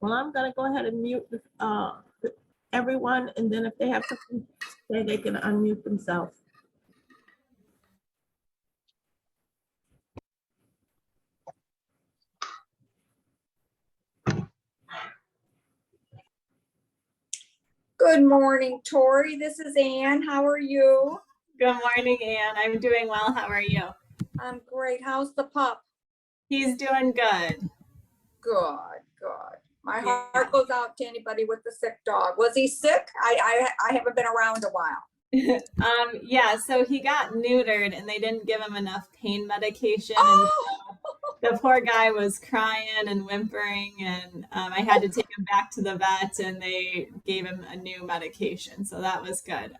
Well, I'm gonna go ahead and mute everyone, and then if they have something to say, they can unmute themselves. Good morning, Torrey. This is Ann. How are you? Good morning, Ann. I'm doing well. How are you? I'm great. How's the pup? He's doing good. Good, good. My heart goes out to anybody with a sick dog. Was he sick? I haven't been around a while. Yeah, so he got neutered and they didn't give him enough pain medication. Oh! And so the poor guy was crying and whimpering, and I had to take him back to the vet and they gave him a new medication. So that was good.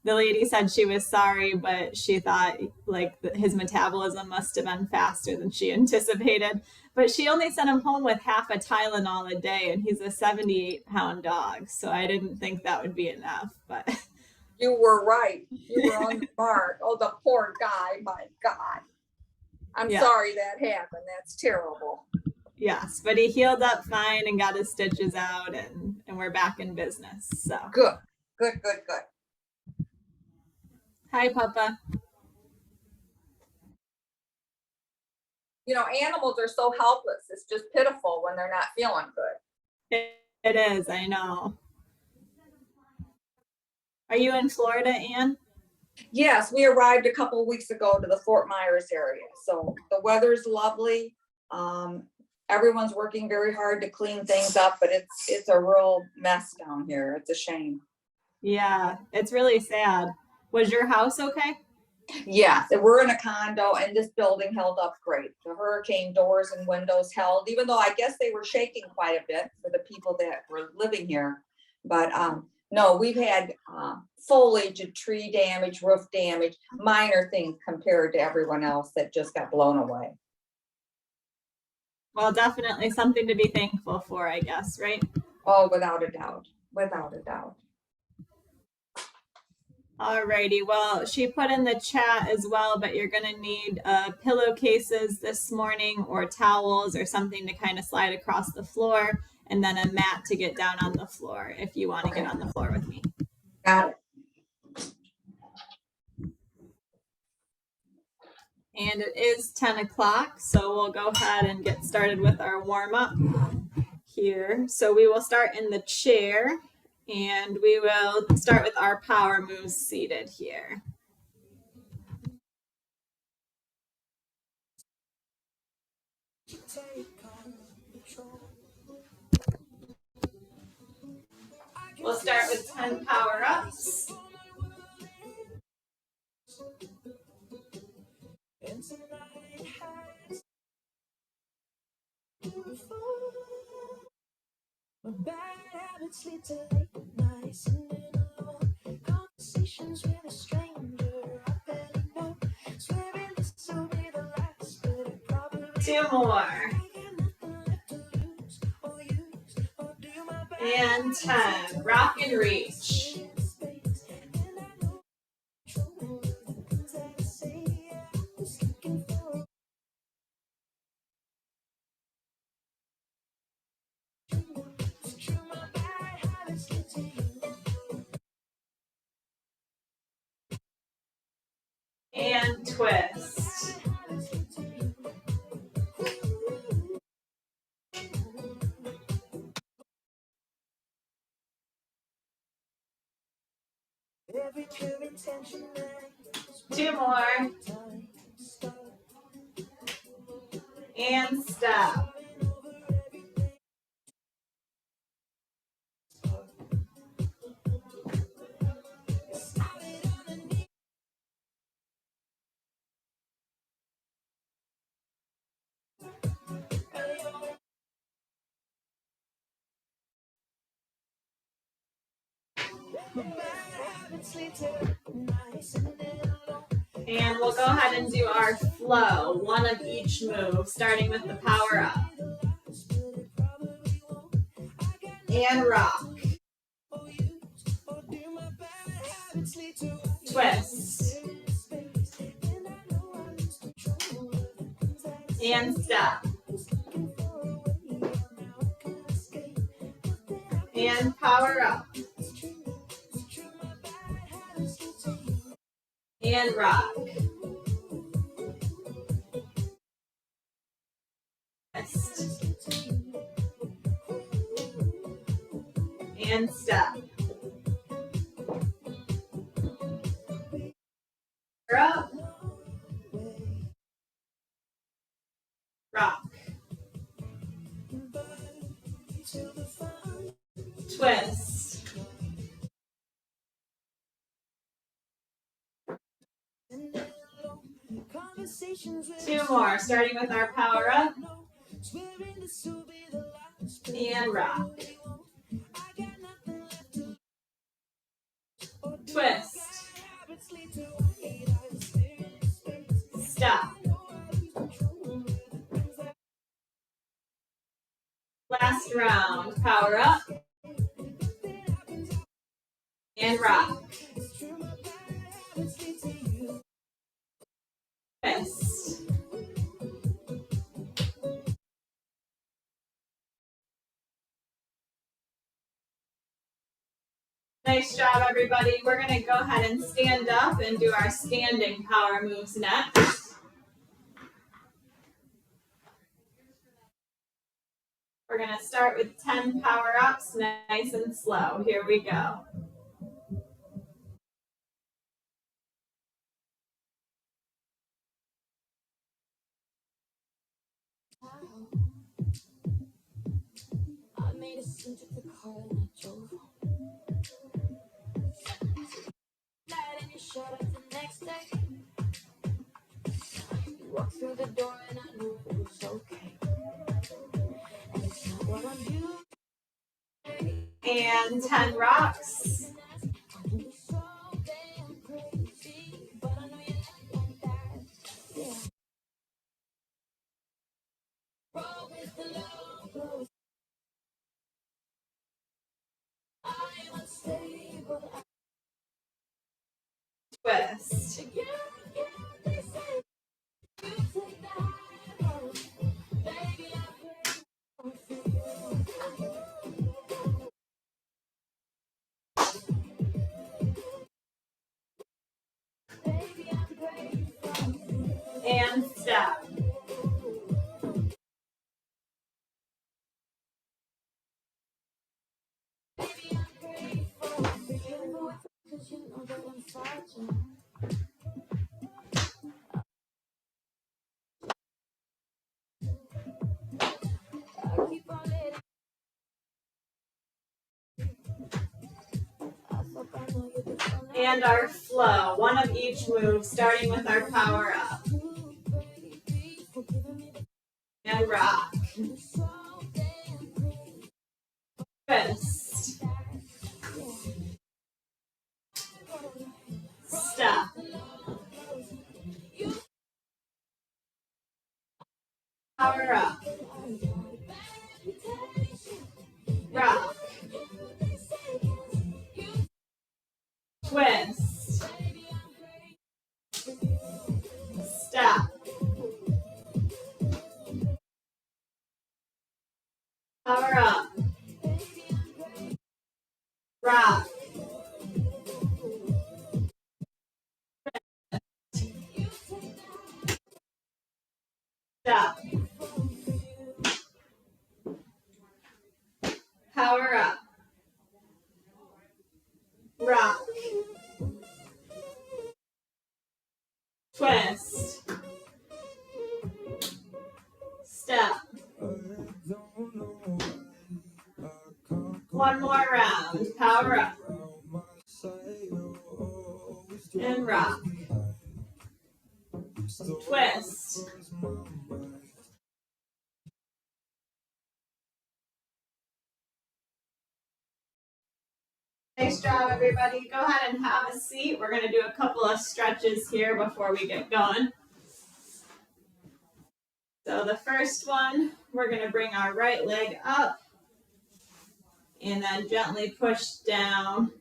The lady said she was sorry, but she thought like his metabolism must have been faster than she anticipated. But she only sent him home with half a Tylenol a day, and he's a 78-pound dog. So I didn't think that would be enough, but... You were right. You were on the mark. Oh, the poor guy. My God. I'm sorry that happened. That's terrible. Yes, but he healed up fine and got his stitches out, and we're back in business. So good, good, good, good. Hi, Papa. You know, animals are so helpless. It's just pitiful when they're not feeling good. It is, I know. Are you in Florida, Ann? Yes, we arrived a couple of weeks ago to the Fort Myers area. So the weather's lovely. Everyone's working very hard to clean things up, but it's a real mess down here. It's a shame. Yeah, it's really sad. Was your house okay? Yes, we're in a condo and this building held up great. The hurricane doors and windows held, even though I guess they were shaking quite a bit for the people that were living here. But no, we've had foliage and tree damage, roof damage, minor things compared to everyone else that just got blown away. Well, definitely something to be thankful for, I guess, right? Oh, without a doubt, without a doubt. Alrighty, well, she put in the chat as well, but you're gonna need pillowcases this morning or towels or something to kind of slide across the floor, and then a mat to get down on the floor if you want to get on the floor with me. Got it. And it is 10 o'clock, so we'll go ahead and get started with our warm-up here. So we will start in the chair, and we will start with our power moves seated here. We'll start with 10 power ups. Bad habits lead to late nights and in alone conversations with a stranger I barely know. Swearing this will be the last, but it probably 2 more. And 10. Rock and reach. And twist. Every pure intention. 2 more. And stop. And we'll go ahead and do our flow, one of each move, starting with the power up. And rock. Twist. And stop. And power up. And rock. Twist. And step. Up. Rock. Twist. Two more, starting with our power up. And rock. Twist. Stop. Last round, power up. And rock. Twist. Nice job, everybody. We're going to go ahead and stand up and do our standing power moves next. We're going to start with 10 power ups, nice and slow. Here we go. I made a scene, took the car and I drove home. And you showed up the next day. You walked through the door and I knew it was okay. And it's not what I'm doing. And 10 rocks. I can be so damn crazy, but I know you like that. Yeah. Roll with the low blows. I'm unstable. Twist. Yeah, they say you take the high road. Baby, I'm for you. Baby, I'm grateful. And step. Baby, I'm grateful. Be careful with it, 'cause you know that I'm fragile. I keep on letting. I thought I know you before now. And our flow. One of each move, starting with our power up. And rock. Twist. Step. Power up. Rock. Twist. Step. Power up. Rock. Step. Power up. Rock. Twist. Step. One more round. Power up. And rock. Twist. Nice job, everybody. Go ahead and have a seat. We're going to do a couple of stretches here before we get going. So the first one, we're going to bring our right leg up and then gently push down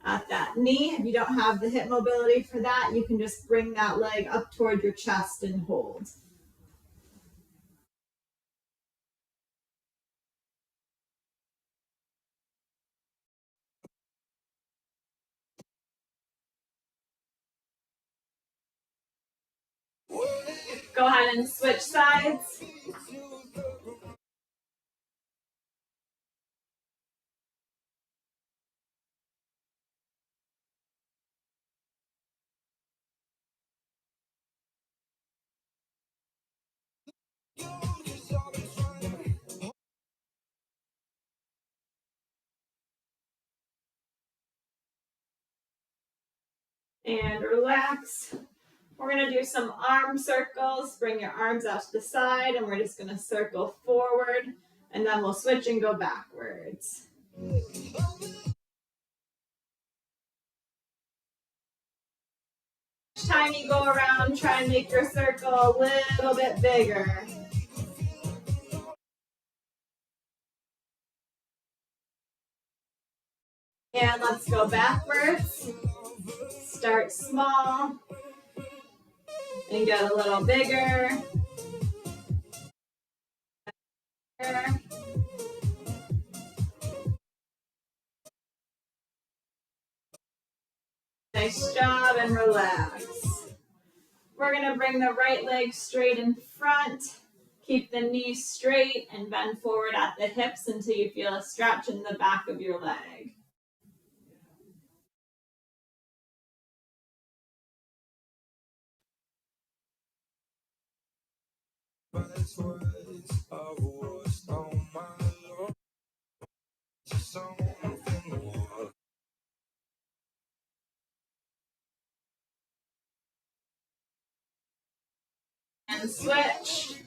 at that knee. If you don't have the hip mobility for that, you can just bring that leg up toward your chest and hold. Go ahead and switch sides. And relax. We're gonna do some arm circles. Bring your arms out to the side and we're just gonna circle forward and then we'll switch and go backwards. Each time you go around, try and make your circle a little bit bigger. And let's go backwards. Start small and get a little bigger. Nice job and relax. We're gonna bring the right leg straight in front. Keep the knees straight and bend forward at the hips until you feel a stretch in the back of your leg. And switch.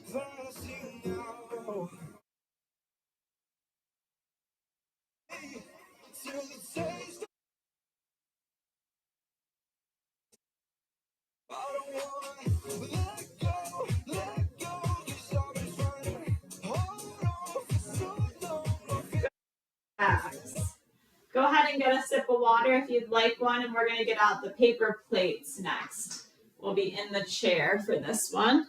Relax. Go ahead and get a sip of water if you'd like one, and we're going to get out the paper plates next. We'll be in the chair for this one.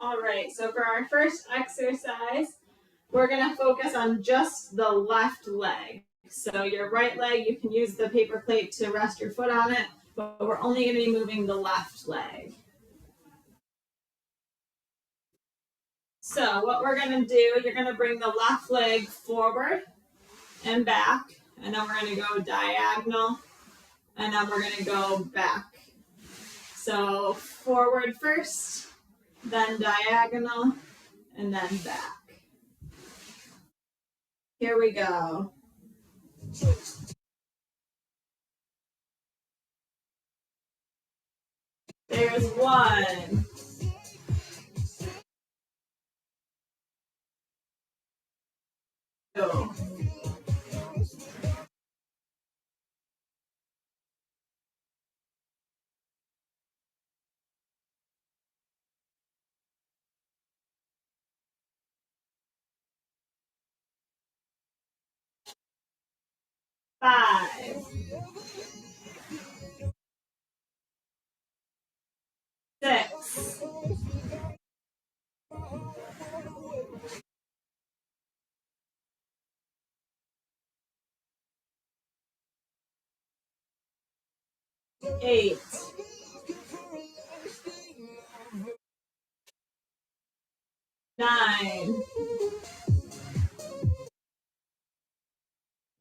All right, so for our first exercise, we're gonna focus on just the left leg. So your right leg, you can use the paper plate to rest your foot on it, but we're only gonna be moving the left leg. So what we're gonna do, you're gonna bring the left leg forward and back, and then we're gonna go diagonal, and then we're gonna go back. So forward first, then diagonal, and then back. Here we go. There's 1. 2. 5. 6. 8. 9.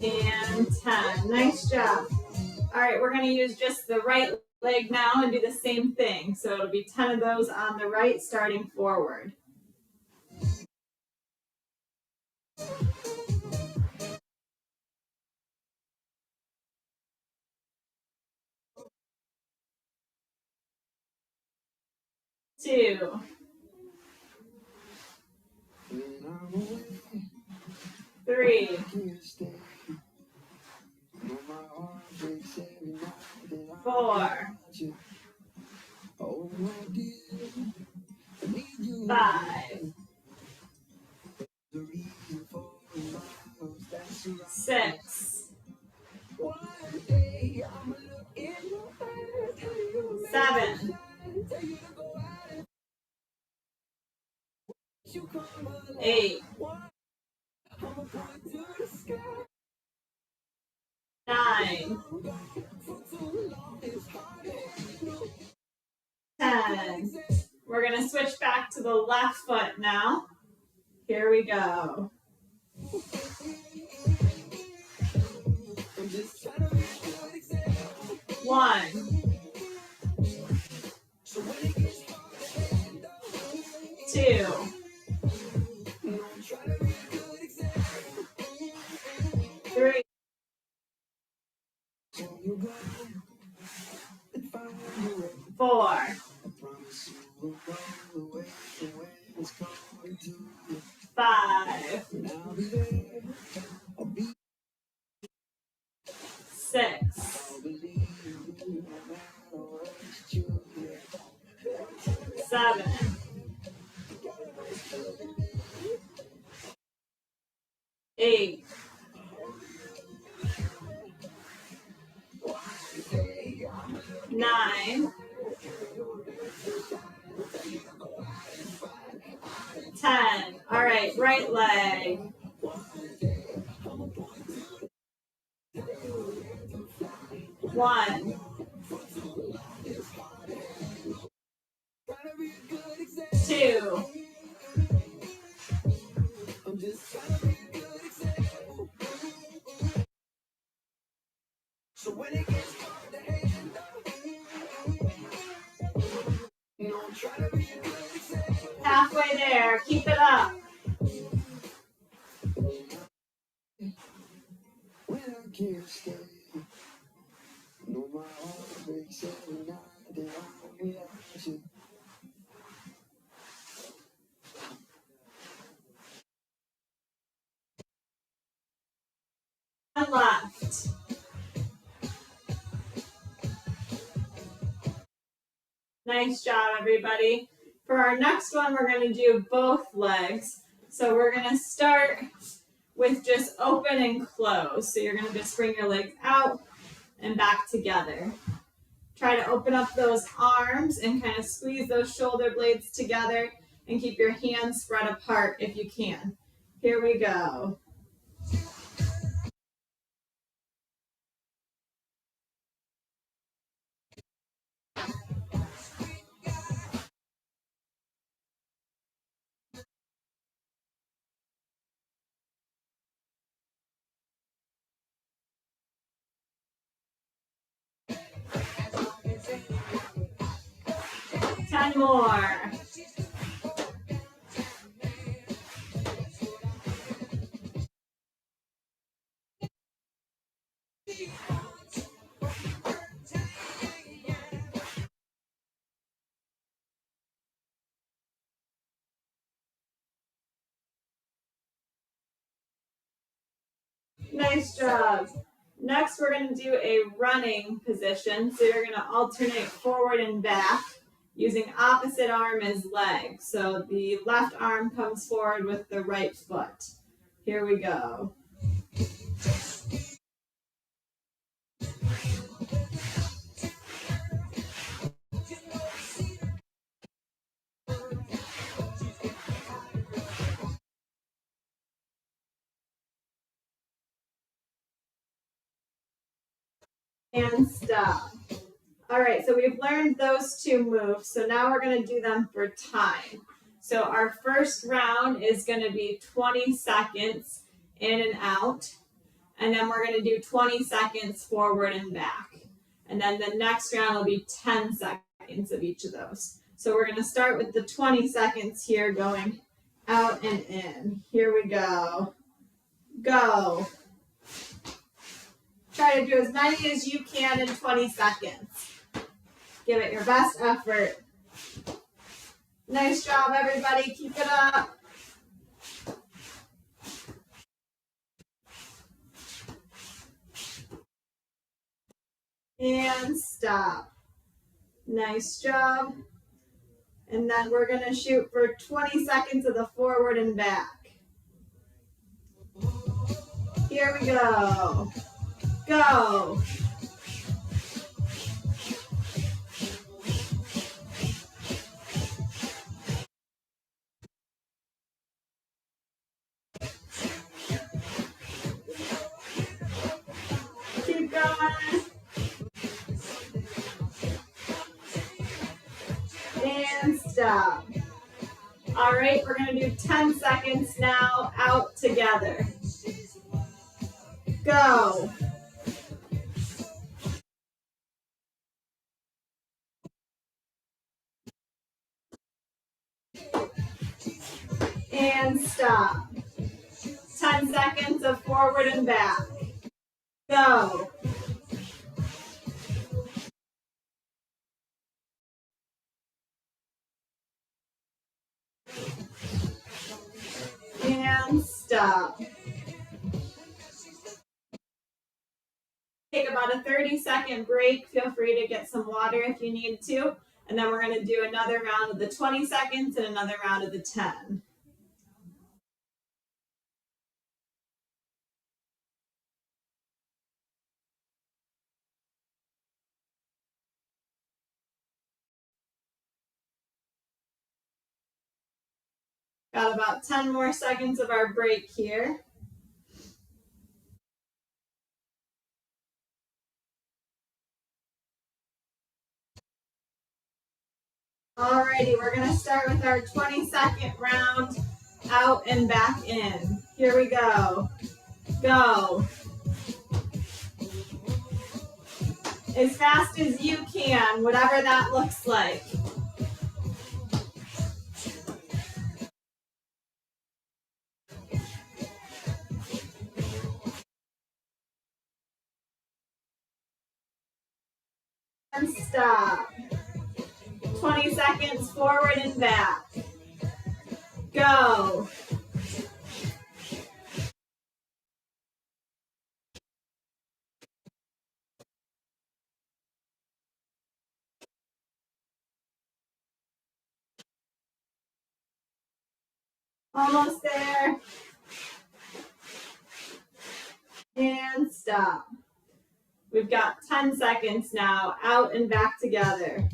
And 10. Nice job. All right, we're going to use just the right leg now and do the same thing. So it'll be 10 of those on the right, starting forward. Two. 3. 4. 5. 6, 7, 8, 9, 10. We're going to switch back to the left foot now. Here we go. 1, 2, 3, 4, 5, 6, 7, 8, 9, 10. All right, right leg. 1, 2, 3. Halfway there. Keep it up. And left. Nice job, everybody. For our next one, we're going to do both legs. So we're going to start with just open and close. So you're going to just bring your legs out and back together. Try to open up those arms and kind of squeeze those shoulder blades together and keep your hands spread apart if you can. Here we go. Ten more. Nice job. Next, we're going to do a running position. So you're going to alternate forward and back using opposite arm as leg. So the left arm comes forward with the right foot. Here we go. And stop. All right, so we've learned those two moves. So now we're going to do them for time. So our first round is going to be 20 seconds in and out. And then we're going to do 20 seconds forward and back. And then the next round will be 10 seconds of each of those. So we're going to start with the 20 seconds here going out and in. Here we go. Go. Try to do as many as you can in 20 seconds. Give it your best effort. Nice job, everybody. Keep it up. And stop. Nice job. And then we're going to shoot for 20 seconds of the forward and back. Here Here we go. Go. Keep going. And stop. All right, we're gonna do 10 seconds now, out together. Go. And stop. 10 seconds of forward and back. Go. And stop. Take about a 30-second break. Feel free to get some water if you need to. And then we're going to do another round of the 20 seconds and another round of the 10. Got about 10 more seconds of our break here. Alrighty, we're gonna start with our 20-second round, out and back in. Here we go. Go. As fast as you can, whatever that looks like. And stop. 20 seconds forward and back. Go. Almost there. And stop. We've got 10 seconds now, out and back together.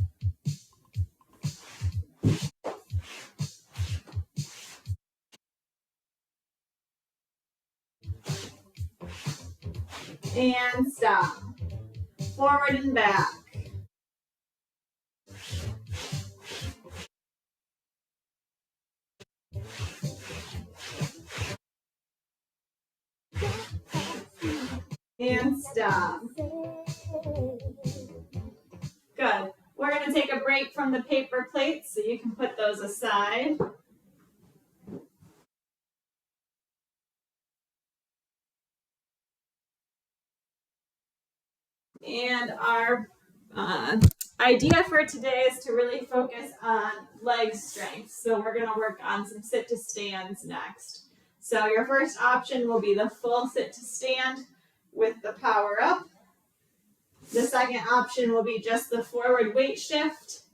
And stop. Forward and back. And stop. Good. We're going to take a break from the paper plates, so you can put those aside. And our idea for today is to really focus on leg strength. So we're going to work on some sit to stands next. So your first option will be the full sit to stand with the power up. The second option will be just the forward weight shift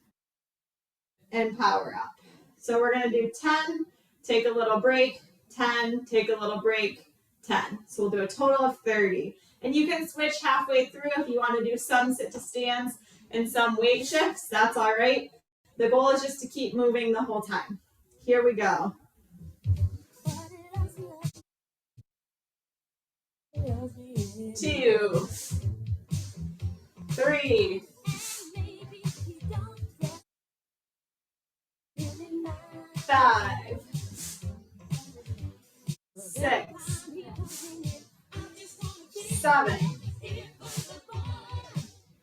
and power up. So we're going to do 10, take a little break, 10, take a little break, 10. So we'll do a total of 30. And you can switch halfway through if you want to do some sit to stands and some weight shifts. That's all right. The goal is just to keep moving the whole time. Here we go. 2, 3, 5, 6, 7,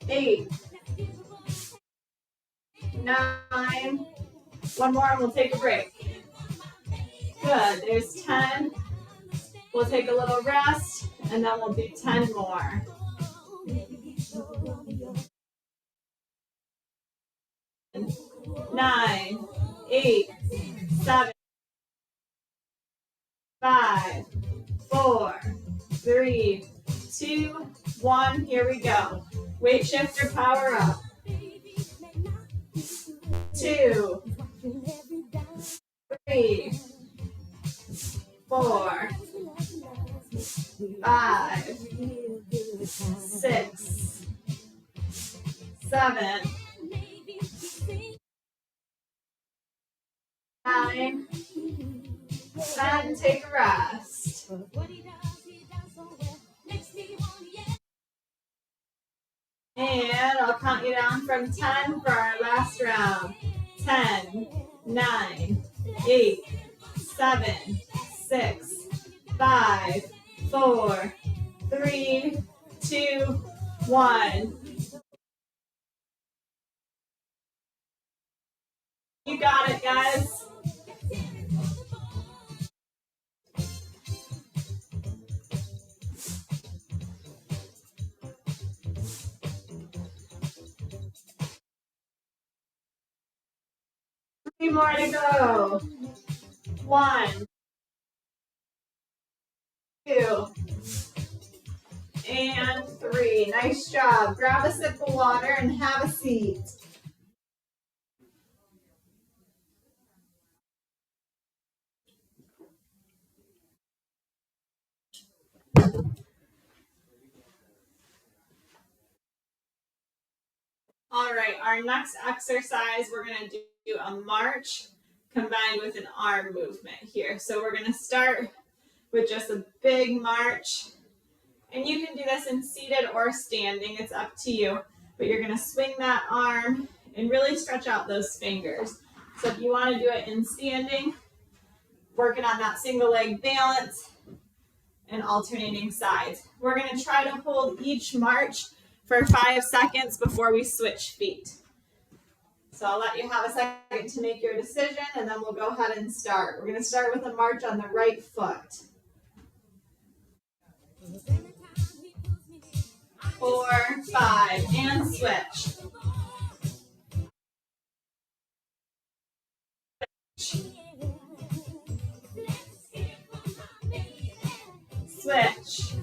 8, 9. One more and we'll take a break. Good. There's 10. We'll take a little rest and then we'll do 10 more. 9, 8, 7, 5, 4, 3, 2, 1. Here we go. Weight shift or power up. 2, 3, 4, 5, 6, 7, 9, 10. Take a rest. And I'll count you down from 10 for our last round. 10, 9, 8, 7, 6, 5, 4, 3, 2, 1. You got it, guys. Three more to go. 1, 2, and 3. Nice job. Grab a sip of water and have a seat. All right, our next exercise, we're going to do a march combined with an arm movement here. So we're going to start with just a big march. And you can do this in seated or standing, it's up to you. But you're going to swing that arm and really stretch out those fingers. So if you want to do it in standing, working on that single leg balance and alternating sides. We're going to try to hold each march for 5 seconds before we switch feet. So I'll let you have a second to make your decision and then we'll go ahead and start. We're going to start with a march on the right foot. 4, 5, and switch. Switch. Switch.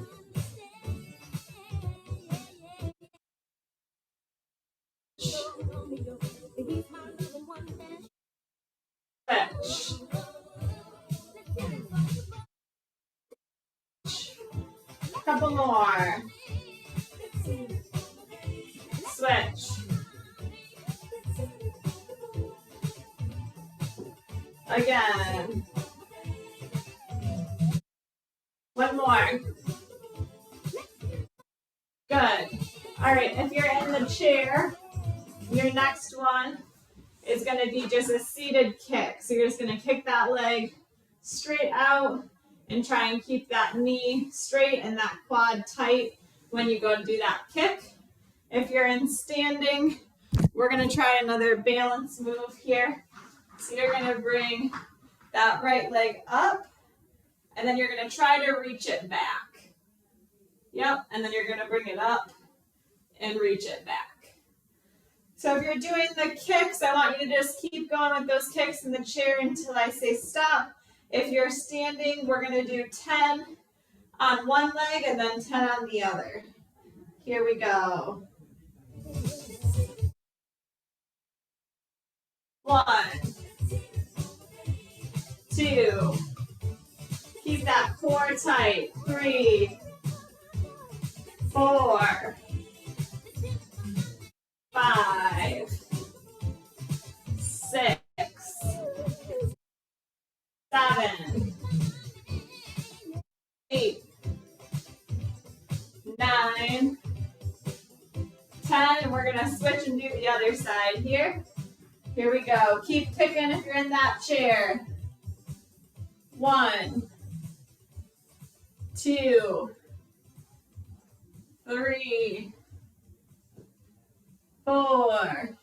Couple more. Switch. Again. One more. Good. All right, if you're in the chair, your next one is going to be just a seated kick. So you're just going to kick that leg straight out and try and keep that knee straight and that quad tight when you go to do that kick. If you're in standing, we're going to try another balance move here. So you're going to bring that right leg up, and then you're going to try to reach it back. Yep, and then you're going to bring it up and reach it back. So if you're doing the kicks, I want you to just keep going with those kicks in the chair until I say stop. If you're standing, we're going to do 10 on one leg and then 10 on the other. Here we go. 1, 2, keep that core tight. 3, 4, 5, 6, 7, 8, 9, 10, and we're gonna switch and do the other side here. Here we go. Keep kicking if you're in that chair. 1, 2, 3, 4,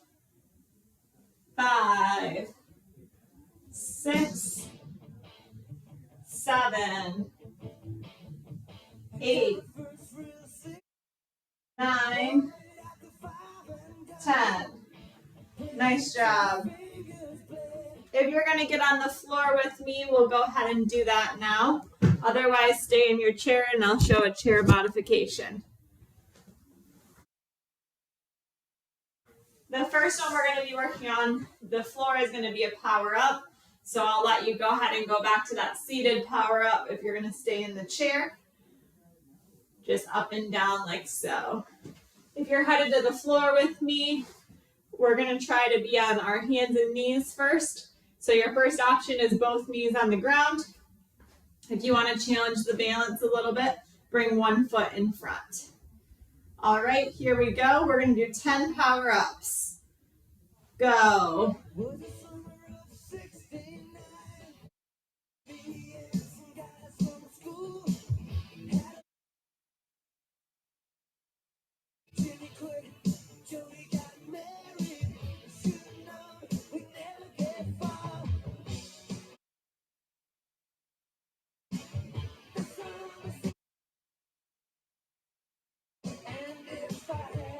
5, 6, 7, 8, 9, 10. Nice job. If you're going to get on the floor with me, we'll go ahead and do that now. Otherwise, stay in your chair and I'll show a chair modification. The first one we're going to be working on, the floor, is going to be a power up. So I'll let you go ahead and go back to that seated power up if you're going to stay in the chair. just up and down like so. If you're headed to the floor with me, we're gonna try to be on our hands and knees first. So your first option is both knees on the ground. If you wanna challenge the balance a little bit, bring one foot in front. All right, here we go. We're gonna do 10 power ups. Go.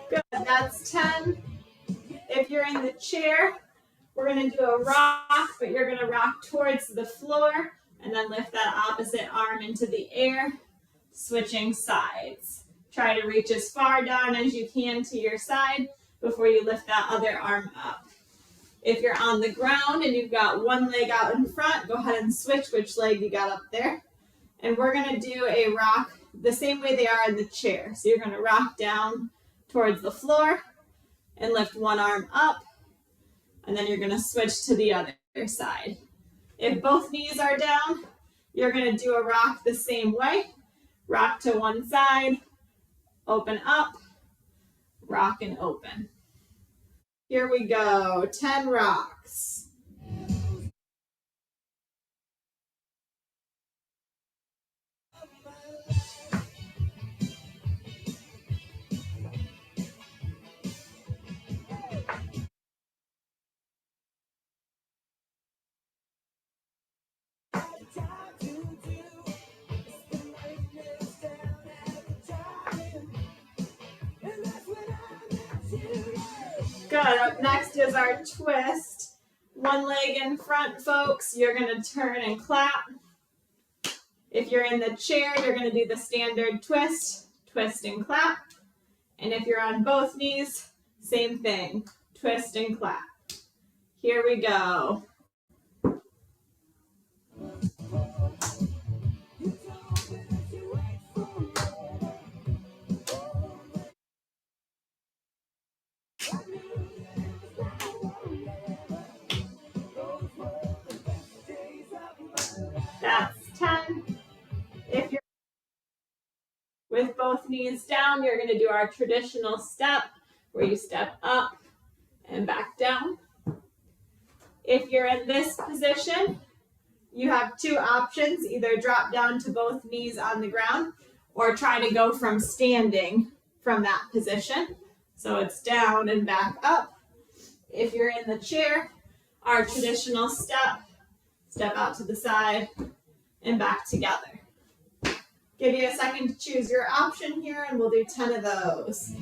Good, that's 10. If you're in the chair, we're gonna do a rock, but you're gonna rock towards the floor and then lift that opposite arm into the air, switching sides. Try to reach as far down as you can to your side before you lift that other arm up. If you're on the ground and you've got one leg out in front, go ahead and switch which leg you got up there. And we're gonna do a rock the same way they are in the chair. So you're gonna rock down towards the floor and lift one arm up, and then you're gonna switch to the other side. If both knees are down, you're gonna do a rock the same way. Rock to one side, open up, rock and open. Here we go, 10 rocks. Good, up next is our twist. One leg in front, folks. You're gonna turn and clap. If you're in the chair, you're gonna do the standard twist, twist and clap. And if you're on both knees, same thing, twist and clap. Here we go. That's 10. If you're with both knees down, you're going to do our traditional step where you step up and back down. If you're in this position, you have two options, either drop down to both knees on the ground or try to go from standing from that position. So it's down and back up. If you're in the chair, our traditional step, step out to the side and back together. Give you a second to choose your option here and we'll do 10 of those.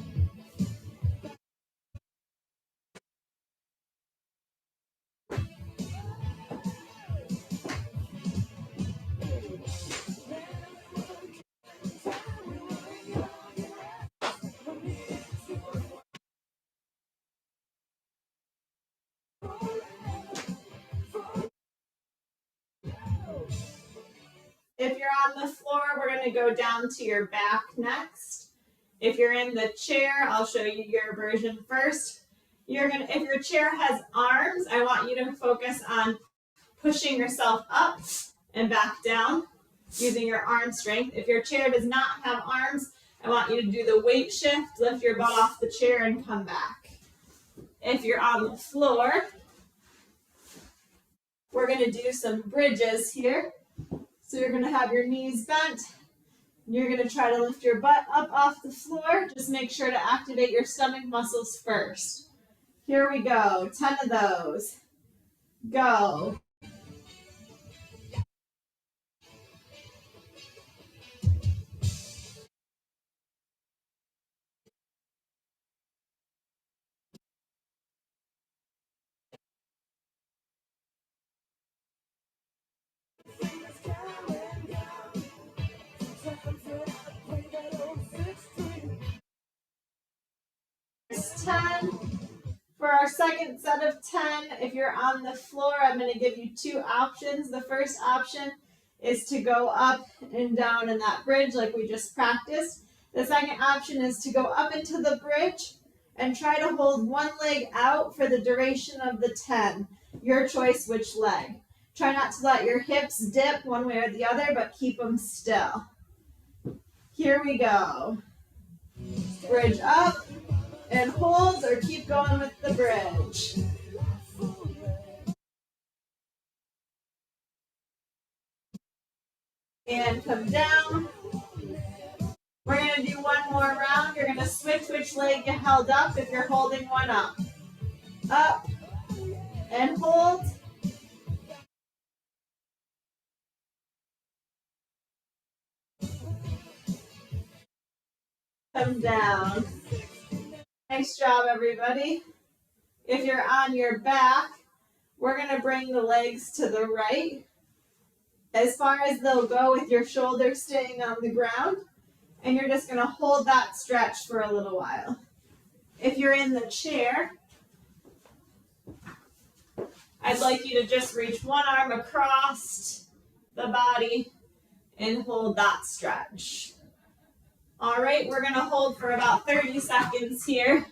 If you're on the floor, we're going to go down to your back next. If you're in the chair, I'll show you your version first. If your chair has arms, I want you to focus on pushing yourself up and back down using your arm strength. If your chair does not have arms, I want you to do the weight shift, lift your butt off the chair and come back. If you're on the floor, we're going to do some bridges here. So you're going to have your knees bent. You're going to try to lift your butt up off the floor. Just make sure to activate your stomach muscles first. Here we go, 10 of those. Go. It's 10. For our second set of 10, if you're on the floor, I'm going to give you two options. The first option is to go up and down in that bridge like we just practiced. The second option is to go up into the bridge and try to hold one leg out for the duration of the 10. Your choice which leg. Try not to let your hips dip one way or the other, but keep them still. Here we go. Bridge up and hold, or keep going with the bridge. And come down. We're going to do one more round. You're going to switch which leg you held up if you're holding one up. Up and hold. Come down. Nice job, everybody. If you're on your back, we're going to bring the legs to the right as far as they'll go with your shoulders staying on the ground. And you're just going to hold that stretch for a little while. If you're in the chair, I'd like you to just reach one arm across the body and hold that stretch. All right, we're going to hold for about 30 seconds here.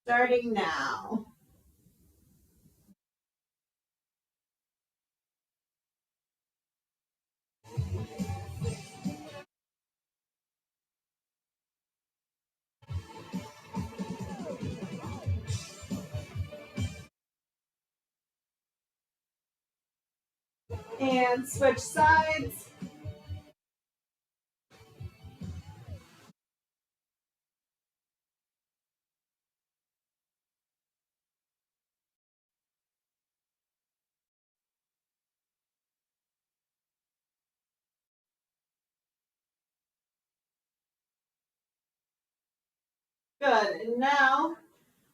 Starting now. And switch sides. Good, and now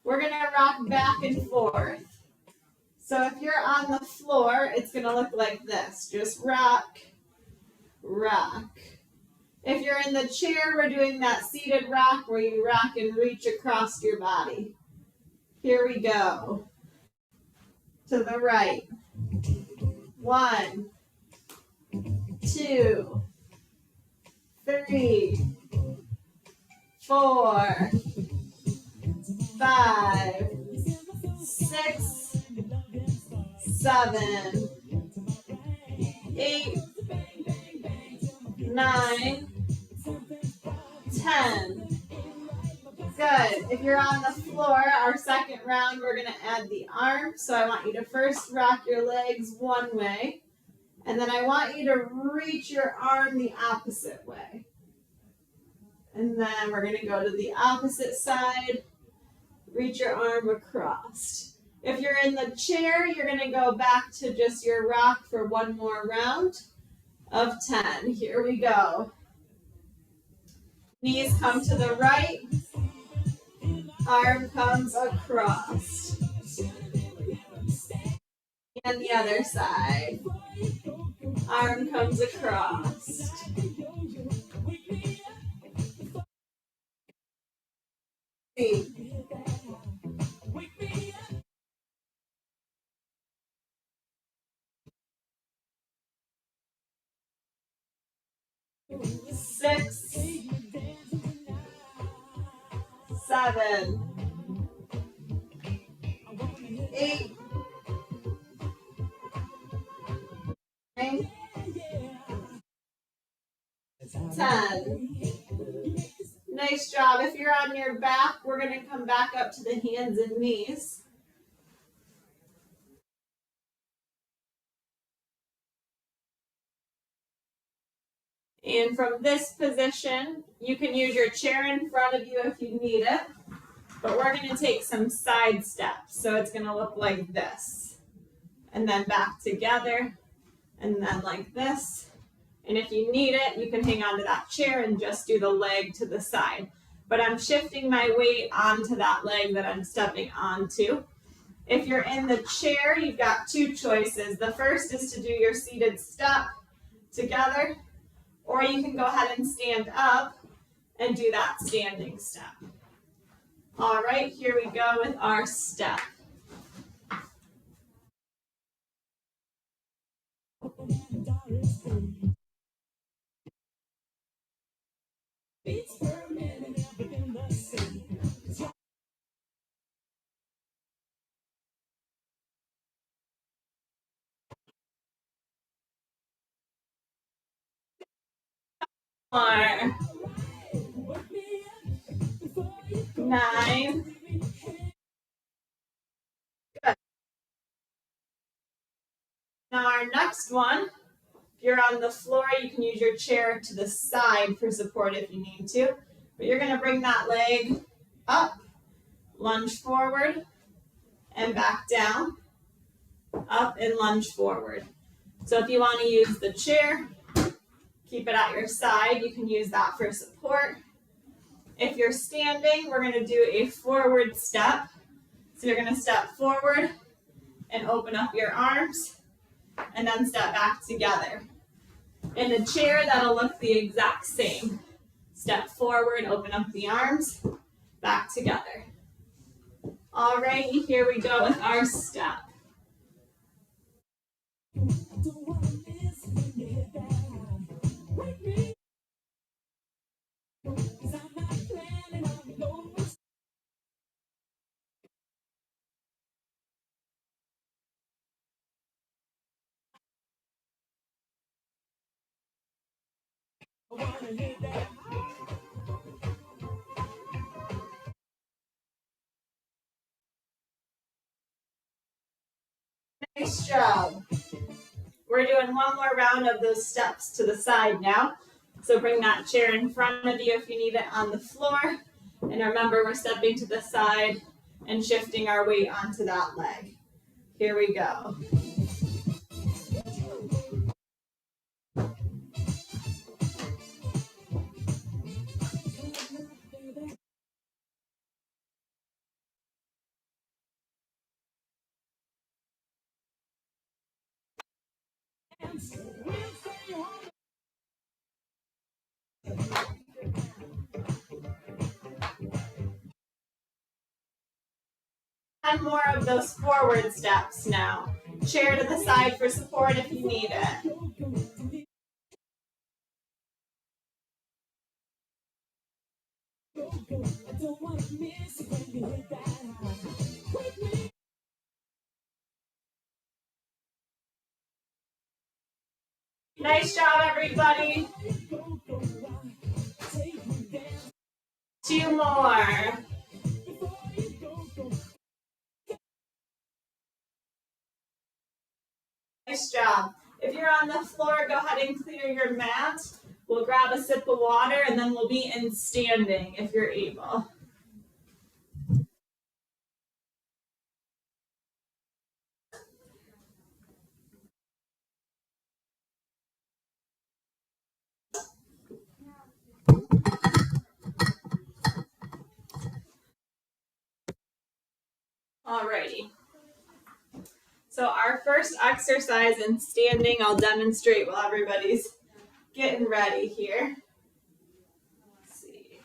we're gonna rock back and forth. So if you're on the floor, it's gonna look like this. Just rock, rock. If you're in the chair, we're doing that seated rock where you rock and reach across your body. Here we go. To the right. 1, 2, 3, 4, 5, 6, 7, 8, 9, 10. Good. If you're on the floor, our second round, we're going to add the arm. So I want you to first rock your legs one way, and then I want you to reach your arm the opposite way. And then we're going to go to the opposite side, reach your arm across. If you're in the chair, you're going to go back to just your rock for one more round of 10. Here we go. Knees come to the right, arm comes across. And the other side, arm comes across. 3, 6, 7, 8, 9, 10. Nice job. If you're on your back, we're going to come back up to the hands and knees. And from this position, you can use your chair in front of you if you need it. But we're going to take some side steps. So it's going to look like this. And then back together. And then like this. And if you need it, you can hang onto that chair and just do the leg to the side. But I'm shifting my weight onto that leg that I'm stepping onto. If you're in the chair, you've got two choices. The first is to do your seated step together, or you can go ahead and stand up and do that standing step. All right, here we go with our step. more. 9. Good. Now our next one, if you're on the floor, you can use your chair to the side for support if you need to. But you're going to bring that leg up, lunge forward, and back down, up and lunge forward. So if you want to use the chair, keep it at your side. You can use that for support. If you're standing, we're going to do a forward step. So you're going to step forward and open up your arms, and then step back together. In the chair, that'll look the exact same. Step forward, open up the arms, back together. Alrighty, here we go with our step. Nice job. We're doing one more round of those steps to the side now. So bring that chair in front of you if you need it on the floor. And remember, we're stepping to the side and shifting our weight onto that leg. Here we go. And more of those forward steps now. Chair to the side for support if you need it. Nice job, everybody. 2 more. Nice job. If you're on the floor, go ahead and clear your mat. We'll grab a sip of water and then we'll be in standing if you're able. Alrighty. So our first exercise in standing, I'll demonstrate while everybody's getting ready here. Let's see.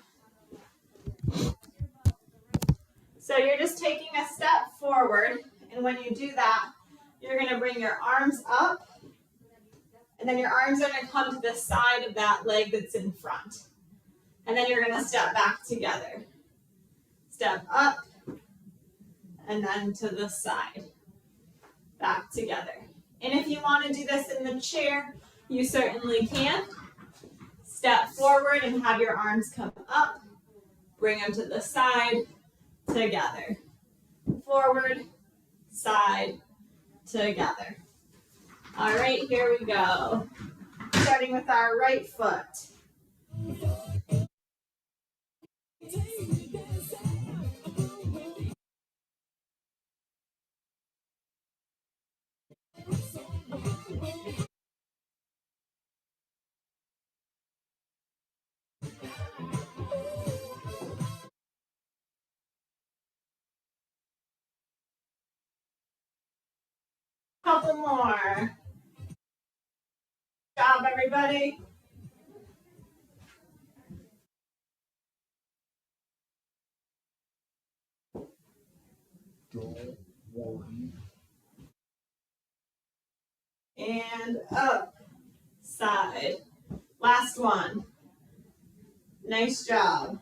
So you're just taking a step forward, and when you do that, you're going to bring your arms up, and then your arms are going to come to the side of that leg that's in front. And then you're going to step back together. Step up, and then to the side. Back together. And if you want to do this in the chair, you certainly can. Step forward and have your arms come up. Bring them to the side, together. Forward, side, together. All right, here we go. Starting with our right foot. Couple more. Good job, everybody. Don't worry. And up, side. Last one. Nice job.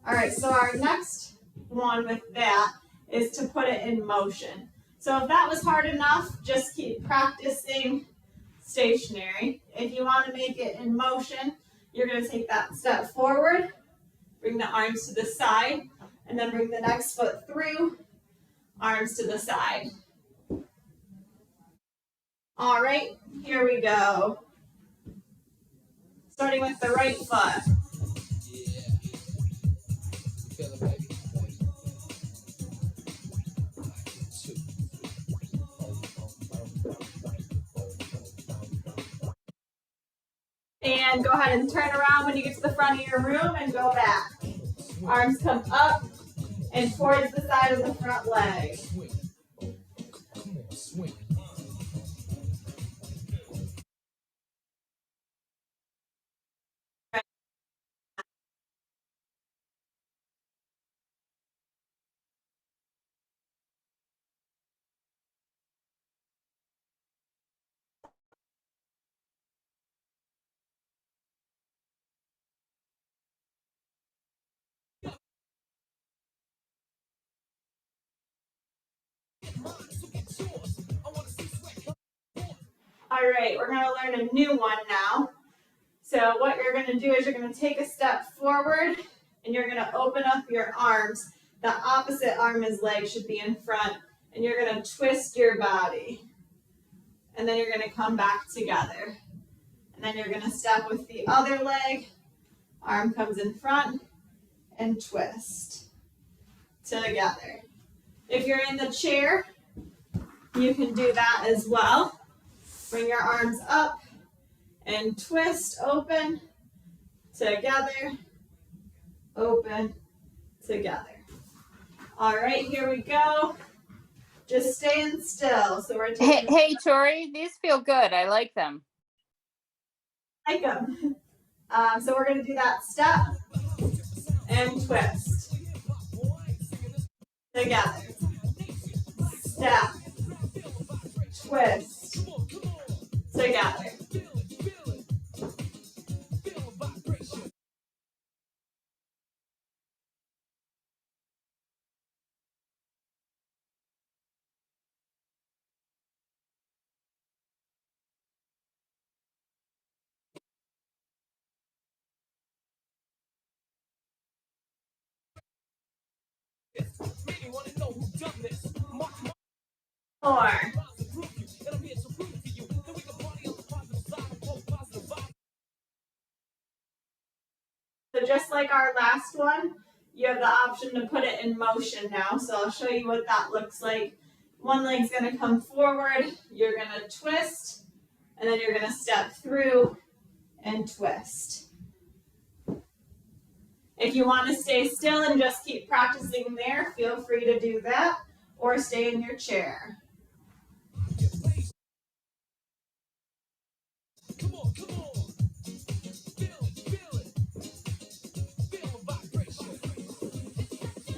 All right, so our next one with that is to put it in motion. So if that was hard enough, just keep practicing stationary. If you want to make it in motion, You're going to take that step forward, bring the arms to the side, and then bring the next foot through, arms to the side. All right, here we go. Starting with the right foot. And go ahead and turn around when you get to the front of your room and go back. Arms come up and towards the side of the front leg. All right, we're going to learn a new one now. So what you're going to do is you're going to take a step forward and you're going to open up your arms. The opposite arm is leg should be in front, and you're going to twist your body. And then you're going to come back together. And then you're going to step with the other leg. Arm comes in front and twist together. If you're in the chair, you can do that as well. Bring your arms up and twist, open, together, open, together. All right, here we go. Just staying still. So we're taking Hey, Torrey, these feel good. I like them. like them. So we're going to do that step and twist. Together. Step. Twist. Together. Four. So just like our last one, you have the option to put it in motion now. So I'll show you what that looks like. One leg's going to come forward, you're going to twist, and then you're going to step through and twist. If you want to stay still and just keep practicing there, feel free to do that, or stay in your chair.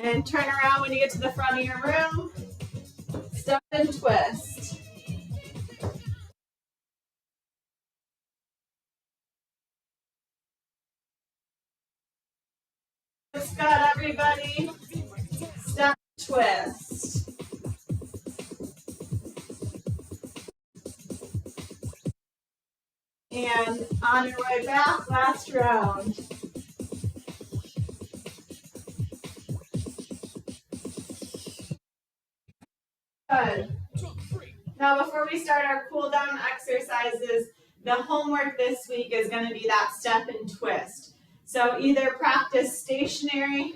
And turn around when you get to the front of your room. Step and twist. Looks good, everybody. Step, twist. And on your way back, last round. Good. Now before we start our cool down exercises, the homework this week is going to be that step and twist. So either practice stationary,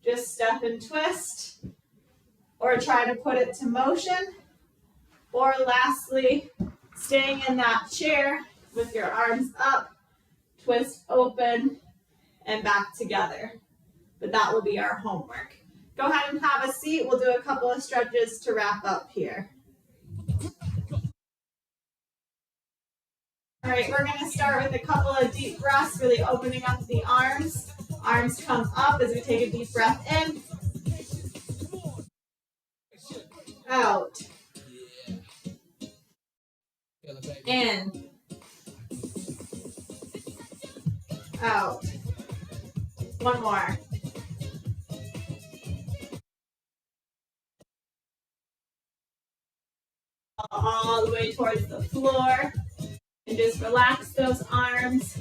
just step and twist, or try to put it to motion, or lastly, staying in that chair with your arms up, twist open, and back together. But that will be our homework. Go ahead and have a seat. We'll do a couple of stretches to wrap up here. All right, we're going to start with a couple of deep breaths, really opening up the arms. Arms come up as we take a deep breath in. Out. In. Out. One more. All the way towards the floor. And just relax those arms.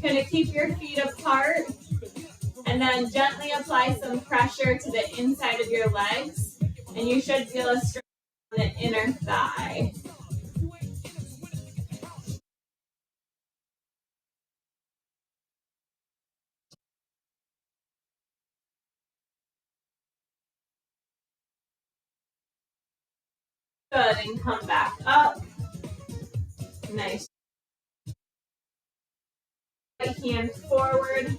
Kind of keep your feet apart and then gently apply some pressure to the inside of your legs. And you should feel a stretch on the inner thigh. Good, and come back up. Nice. Right hand forward,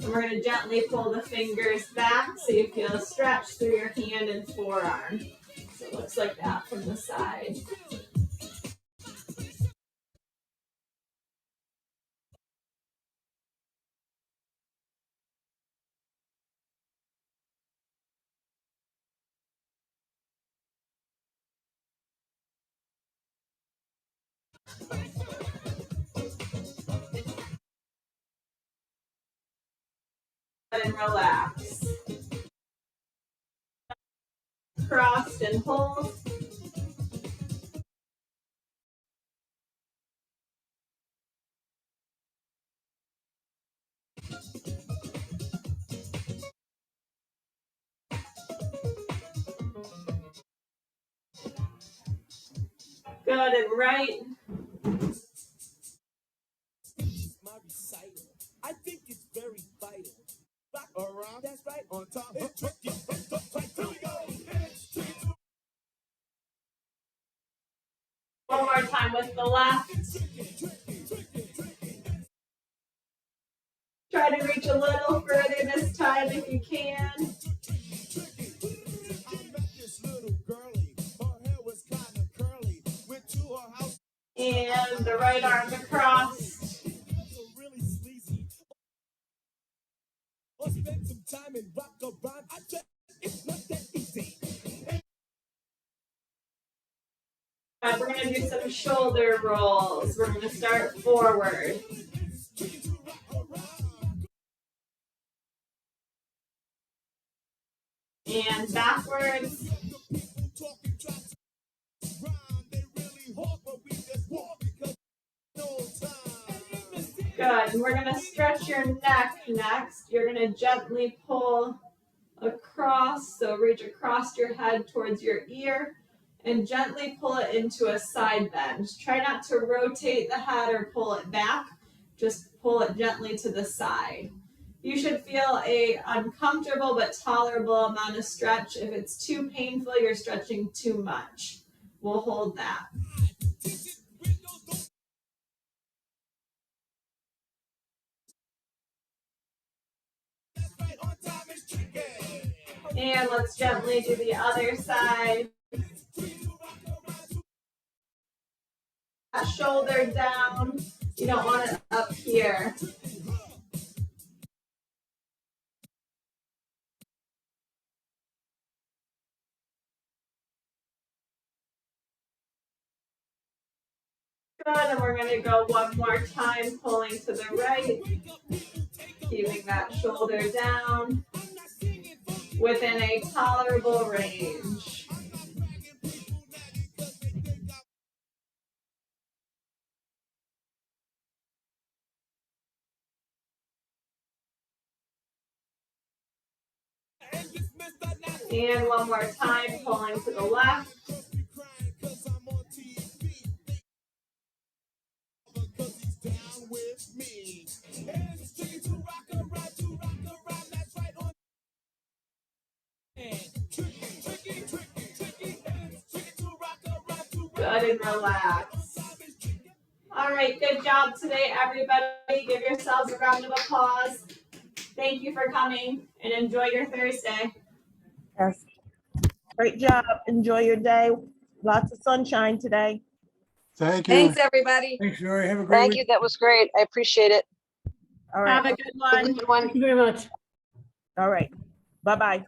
and we're going to gently pull the fingers back so you feel a stretch through your hand and forearm. So it looks like that from the side. And relax. Crossed and hold. Good, and right. I think it's very vital. Rock around, that's right, on top. Here we go. One more time with the left. Try to reach a little further this time if you can. I met this little girlie. Her hair was kind of curly. Went to her house. And the right arm across. Really sleazy. Or spend some time and rock around. I just, it's not that easy. We're going to do some shoulder rolls. We're going to start forward. And backwards. Good. And we're going to stretch your neck next. You're going to gently pull across. So reach across your head towards your ear and gently pull it into a side bend. Try not to rotate the head or pull it back. Just pull it gently to the side. You should feel a uncomfortable but tolerable amount of stretch. If it's too painful, you're stretching too much. We'll hold that. And let's gently do the other side. Shoulder down. You don't want it up here. Good, and we're going to go one more time, pulling to the right, keeping that shoulder down within a tolerable range. And one more time, pulling to the left. Good, and relax. All right, good job today, everybody. Give yourselves a round of applause. Thank you for coming and enjoy your Thursday. Yes. Great job. Enjoy your day. Lots of sunshine today. Thank you. Thanks, everybody. Thanks, Sherry. Have a great Thank week. you. That was great. I appreciate it. All Have right. a good Have a one. good one. Thank you very much. All right. Bye-bye.